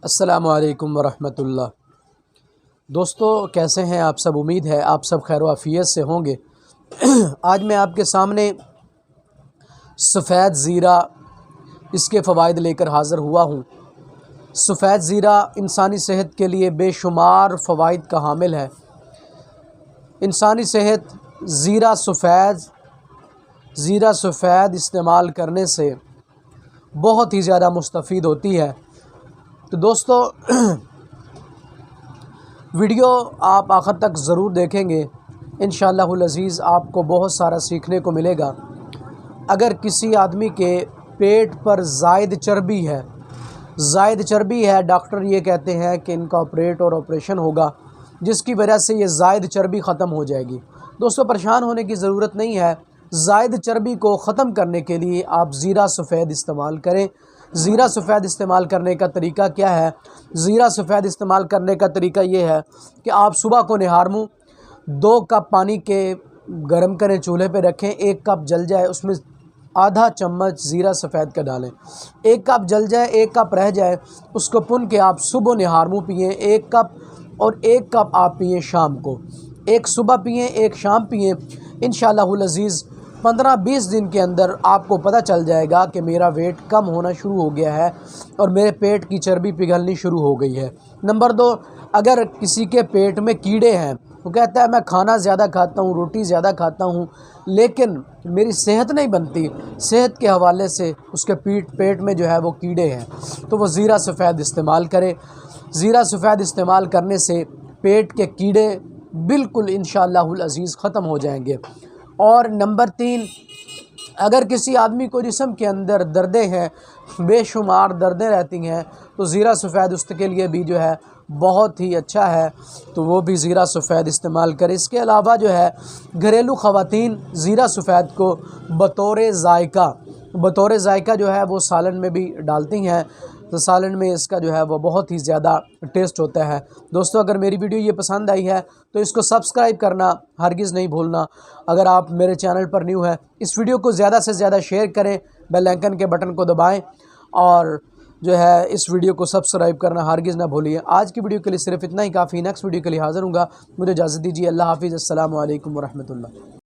अस्सलामु अलैकुम वरहमतुल्लाह। दोस्तों, कैसे हैं आप सब? उम्मीद है आप सब खैर आफियत से होंगे। आज मैं आपके सामने सफ़ेद ज़ीरा, इसके फ़वाइद लेकर हाज़िर हुआ हूँ। सफ़ेद ज़ीरा इंसानी सेहत के लिए बेशुमार फ़वाइद का हामिल है। इंसानी सेहत ज़ीरा सफ़ेद इस्तेमाल करने से बहुत ही ज़्यादा मुस्तफ़ीद होती है। तो दोस्तों, वीडियो आप आखिर तक ज़रूर देखेंगे। इंशाअल्लाहुल अज़ीज़ आपको बहुत सारा सीखने को मिलेगा। अगर किसी आदमी के पेट पर ज़ायद चर्बी है, डॉक्टर ये कहते हैं कि इनका ऑपरेशन होगा, जिसकी वजह से ये ज़ायद चर्बी ख़त्म हो जाएगी। दोस्तों, परेशान होने की ज़रूरत नहीं है। ज़ायद चर्बी को ख़त्म करने के लिए आप ज़ीरा सफ़ेद इस्तेमाल करें। ज़ीरा सफ़ेद इस्तेमाल करने का तरीका क्या है? ज़ीरा सफ़ेद इस्तेमाल करने का तरीका ये है कि आप सुबह को निहार मुँह 2 कप पानी के गर्म करें, चूल्हे पे रखें। 1 कप जल जाए, उसमें आधा चम्मच ज़ीरा सफ़ेद का डालें। 1 कप जल जाए, 1 कप रह जाए, उसको पुन के आप सुबह निहार मुँह पिएँ 1 कप, और 1 कप आप पिएँ शाम को। 1 सुबह पिएँ, 1 शाम पिएँ। इंशाअल्लाहुल अज़ीज़ 15-20 दिन के अंदर आपको पता चल जाएगा कि मेरा वेट कम होना शुरू हो गया है और मेरे पेट की चर्बी पिघलनी शुरू हो गई है। नंबर 2, अगर किसी के पेट में कीड़े हैं, वो कहता है मैं खाना ज़्यादा खाता हूँ, रोटी ज़्यादा खाता हूँ, लेकिन मेरी सेहत नहीं बनती, सेहत के हवाले से उसके पेट में जो है वो कीड़े हैं, तो वो ज़ीरा सफ़ेद इस्तेमाल करे। ज़ीरा सफ़ेद इस्तेमाल करने से पेट के कीड़े बिल्कुल इंशाअल्लाहुल अज़ीज़ ख़त्म हो जाएंगे। और नंबर 3, अगर किसी आदमी को जिस्म के अंदर दर्दें हैं, बेशुमार दर्दें रहती हैं, तो ज़ीरा सफ़ेद उसके लिए भी जो है बहुत ही अच्छा है, तो वो भी ज़ीरा सफ़ेद इस्तेमाल करें। इसके अलावा जो है घरेलू ख़वातीन ज़ीरा सफ़ेद को बतौर ज़ायका जो है वो सालन में भी डालती हैं, तो सालन में इसका जो है वो बहुत ही ज़्यादा टेस्ट होता है। दोस्तों, अगर मेरी वीडियो ये पसंद आई है तो इसको सब्सक्राइब करना हरगिज़ नहीं भूलना। अगर आप मेरे चैनल पर न्यू है, इस वीडियो को ज़्यादा से ज़्यादा शेयर करें, बेल आइकन के बटन को दबाएं और जो है इस वीडियो को सब्सक्राइब करना हरगिज़ ना भूलिए। आज की वीडियो के लिए सिर्फ इतना ही काफ़ी। नेक्स्ट वीडियो के लिए हाज़िर हूँगा। मुझे इजाज़त दीजिए। अल्लाह हाफ़िज़। अस्सलामु अलैकुम वरहमतुल्लाह।